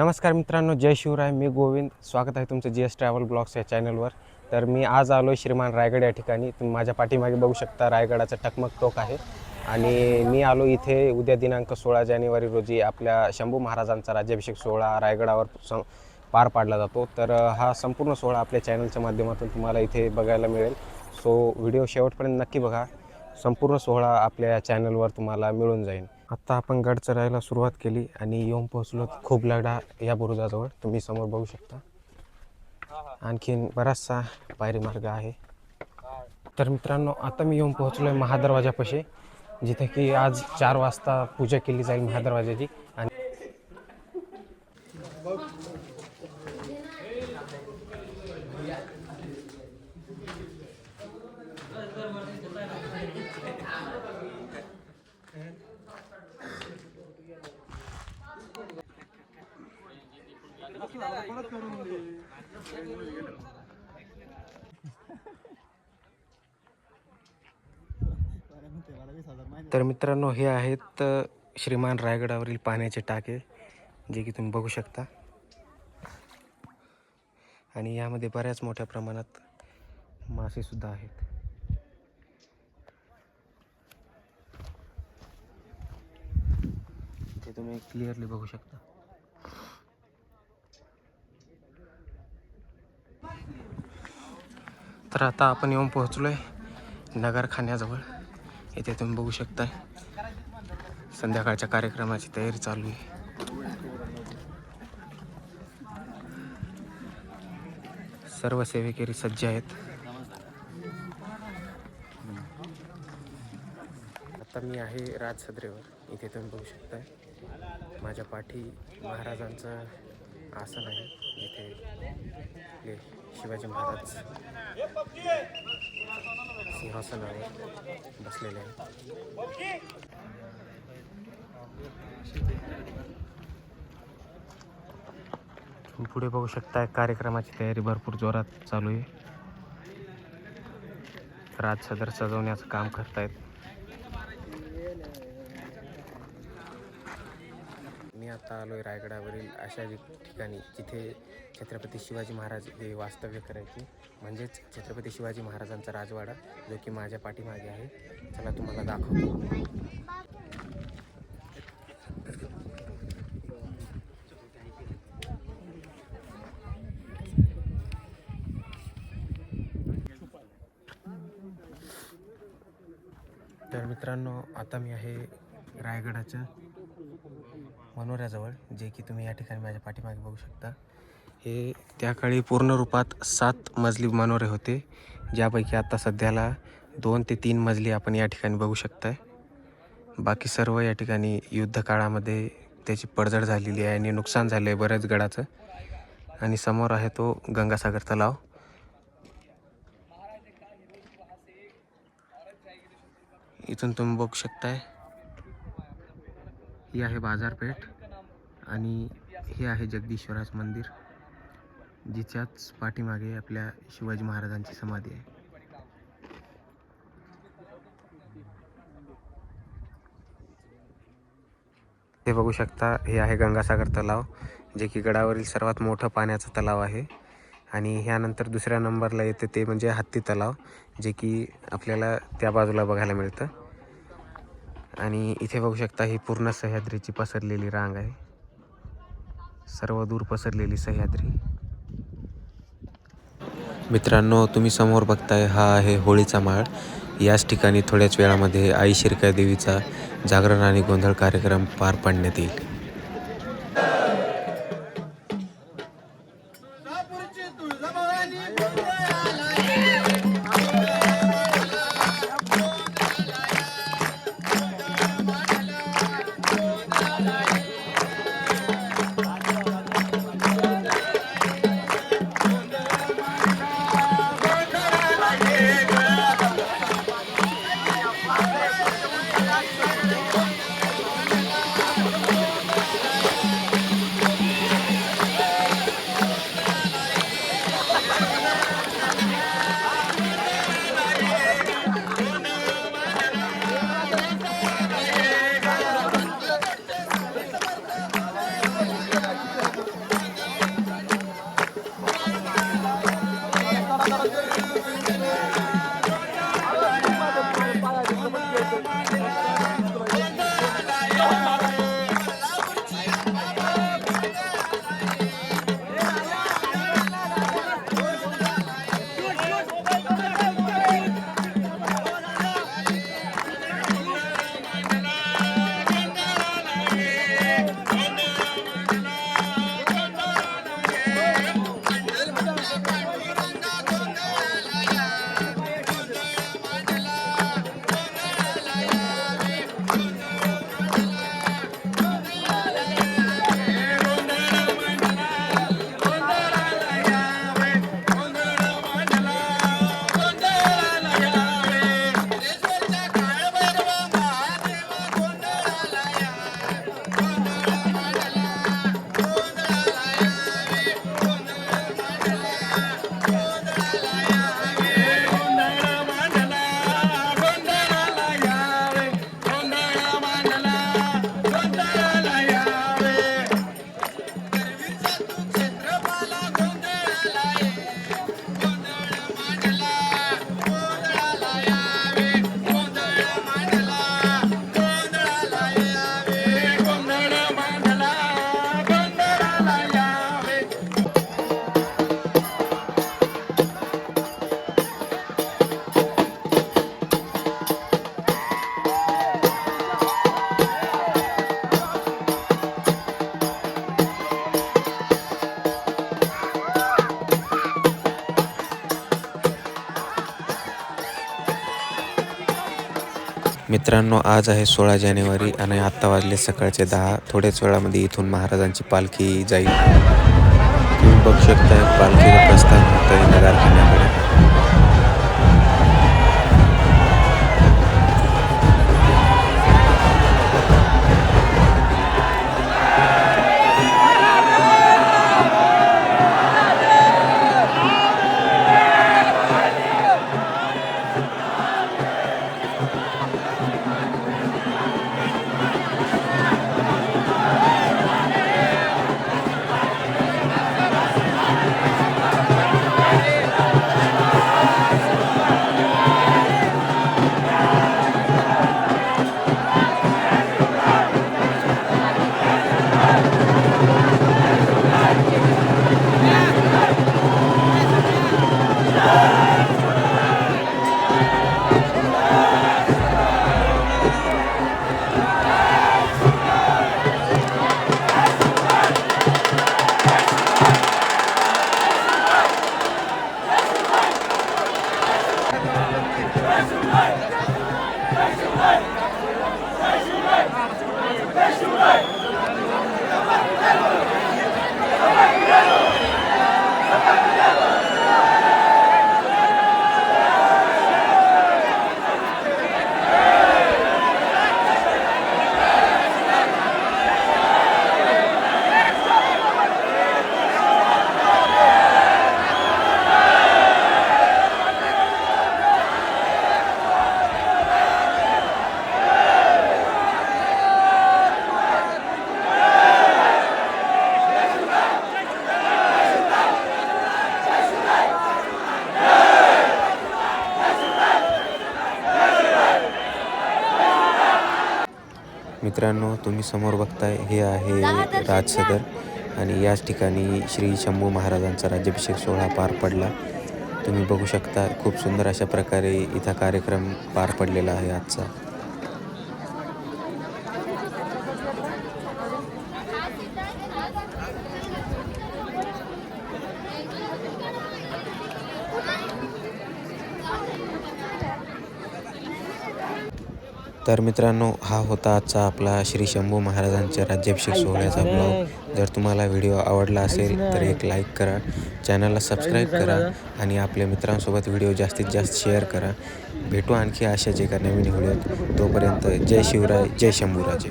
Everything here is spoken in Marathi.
नमस्कार मित्रांनो, जय शिवराय. मी गोविंद. स्वागत आहे तुमचं जी एस ट्रॅव्हल ब्लॉग्स या चॅनलवर. तर मी आज आलो श्रीमान रायगड या ठिकाणी. तुम्ही माझ्या पाठीमागे बघू शकता, रायगडाचं टकमक टोक आहे. आणि मी आलो इथे उद्या दिनांक 16 जानेवारी रोजी आपल्या शंभू महाराजांचा राज्याभिषेक सोहळा रायगडावर पार पाडला जातो. तर हा संपूर्ण सोहळा आपल्या चॅनलच्या माध्यमातून तुम्हाला इथे बघायला मिळेल. सो व्हिडिओ शेवटपर्यंत नक्की बघा. संपूर्ण सोहळा आपल्या चॅनलवर तुम्हाला मिळून जाईल. आत्ता आपण गड चढायला सुरुवात केली आणि येऊन पोहोचलो खोबलाडा या बुरुजाजवळ. तुम्ही समोर बघू शकता. आणखीन बराचसा पायरी मार्ग आहे. तर मित्रांनो, आता मी येऊन पोहोचलो आहे महादरवाजापाशी, जिथे की आज 4 वाजता पूजा केली जाईल महादरवाजाची. आणि तर मित्रांनो, हे आहेत श्रीमान रायगडावरील पाण्याचे टाके, जे की तुम्ही बघू शकता. आणि यामध्ये बऱ्याच मोठ्या प्रमाणात मासे सुद्धा आहेत. ते तुम्ही क्लिअरली बघू शकता. तर आता आपण येऊन पोहोचलोय नगरखान्याजवळ. इथे तुम्ही बघू शकता संध्याकाळच्या कार्यक्रमाची तयारी चालू आहे. सर्व सेवेकरी सज्ज आहेत. आता मी आहे राजसदरेवर. इथे तुम्ही बघू शकता माझ्या पाठी महाराजांचं आसन आहे. इथे शिवाजी महाराज सिंहासनावर बसलेले आहेत. पुढे बघू शकता कार्यक्रमाची तयारी भरपूर जोरात चालू आहे. राजसदर सजवण्याचं काम करतायत. मी आता आलोय रायगडावरील अशा ठिकाणी जिथे छत्रपती शिवाजी महाराज हे वास्तव्य करायचे, म्हणजेच छत्रपती शिवाजी महाराजांचा राजवाडा, जो की माझ्या पाठीमागे आहे. चला तुम्हाला दाखवतो. तर मित्रांनो, आता मी आहे रायगडाच्या मनोऱ्याजवळ, जे की तुम्ही या ठिकाणी माझ्या पाठीमागे बघू शकता. हे त्या काळी पूर्ण रूपात 7 मजली मनोरे होते, ज्यापैकी आता सध्याला 2 ते 3 मजली आपण या ठिकाणी बघू शकताय. बाकी सर्व या ठिकाणी युद्धकाळामध्ये त्याची पडझड झालेली आहे आणि नुकसान झालं आहे बऱ्याच गडाचं. आणि समोर आहे तो गंगासागर तलाव. इथून तुम्ही बघू शकताय ही आहे बाजारपेठ आणि हे आहे जगदीश्वराचं मंदिर, जिच्याच पाठीमागे आपल्या शिवाजी महाराजांची समाधी आहे. हे बघू शकता, हे आहे गंगासागर तलाव, जे की गडावरील सर्वात मोठं पाण्याचा तलाव आहे. आणि ह्यानंतर दुसऱ्या नंबरला येते ते म्हणजे हत्ती तलाव, जे की आपल्याला त्या बाजूला बघायला मिळतं. आणि इथे बघू शकता ही पूर्ण सह्याद्रीची पसरलेली रांग आहे, सर्व दूर पसरलेली सह्याद्री. मित्रांनो, तुम्ही समोर बघताय हा आहे होळीचा माळ. याच ठिकाणी थोड्याच वेळामध्ये आई शिरकाई देवीचा जागरण आणि गोंधळ कार्यक्रम पार पाडण्यात येईल. मित्रांनो, आज आहे 16 जानेवारी आणि आत्ता वाजले सकाळचे 10. थोड्याच वेळामध्ये इथून महाराजांची पालखी जाईल. तुम्ही बघू शकता पालखीचं प्रस्थान होत आहे नगारखान्याकडे. मित्रांनो, तुम्ही समोर बघताय हे आहे राजसदर आणि याच ठिकाणी श्री शंभू महाराजांचा राज्याभिषेक सोहळा पार पडला. तुम्ही बघू शकता खूप सुंदर अशा प्रकारे इथं कार्यक्रम पार पडलेला आहे आजचा. तर मित्रांनो, हा होता आजचा आपला श्री शंभू महाराजांच्या राज्याभिषेक सोहळ्याचा ब्लॉग. जर तुम्हाला व्हिडिओ आवडला असेल तर एक लाईक करा, चॅनलला सबस्क्राईब करा आणि आपल्या मित्रांसोबत व्हिडिओ जास्तीत जास्त शेअर करा. भेटू आणखी अशाच एका नवीन व्हिडिओत. तोपर्यंत जय शिवराय, जय शंभूराजे.